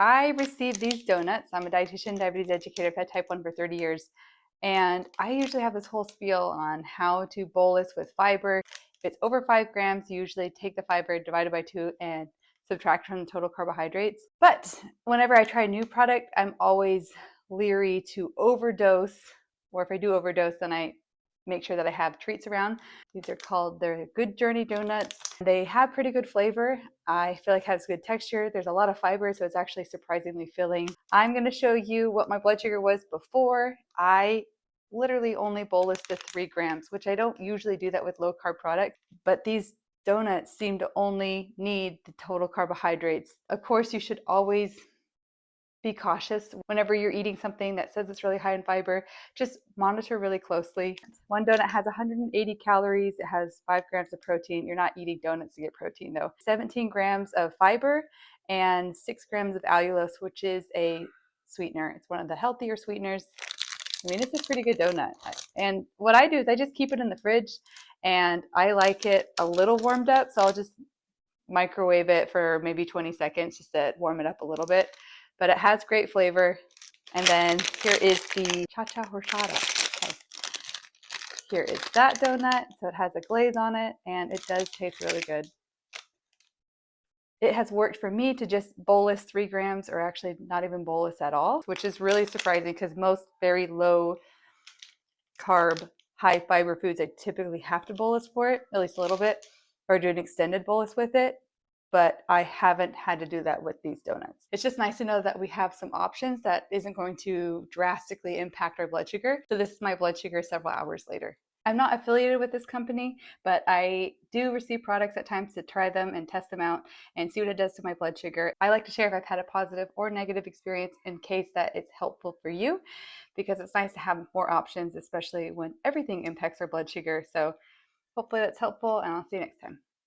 I received these donuts. I'm a dietitian, diabetes educator. I've had type 1 for 30 years. And I usually have this whole spiel on how to bolus with fiber. If it's over 5 grams, you usually take the fiber, divide it by 2, and subtract from the total carbohydrates. But whenever I try a new product, I'm always leery to overdose. Or if I do overdose, then I make sure that I have treats around. These are called, they're Good Journey donuts. They have pretty good flavor. I feel like it has good texture. There's a lot of fiber, so it's actually surprisingly filling. I'm going to show you what my blood sugar was before. I literally only bolused to 3 grams, which I don't usually do that with low carb products, but these donuts seem to only need the total carbohydrates. Of course, you should always be cautious whenever you're eating something that says it's really high in fiber. Just monitor really closely. One donut has 180 calories. It has 5 grams of protein. You're not eating donuts to get protein though. 17 grams of fiber and 6 grams of allulose, which is a sweetener. It's one of the healthier sweeteners. I mean, it's a pretty good donut. And what I do is I just keep it in the fridge, and I like it a little warmed up. So I'll just microwave it for maybe 20 seconds just to warm it up a little bit. But it has great flavor. And then here is the cha-cha horchata. Okay. Here is that donut. So it has a glaze on it, and it does taste really good. It has worked for me to just bolus 3 grams, or actually not even bolus at all, which is really surprising because most very low carb, high fiber foods, I typically have to bolus for it, at least a little bit, or do an extended bolus with it. But I haven't had to do that with these donuts. It's just nice to know that we have some options that isn't going to drastically impact our blood sugar. So this is my blood sugar several hours later. I'm not affiliated with this company, but I do receive products at times to try them and test them out and see what it does to my blood sugar. I like to share if I've had a positive or negative experience in case that it's helpful for you, because it's nice to have more options, especially when everything impacts our blood sugar. So hopefully that's helpful, and I'll see you next time.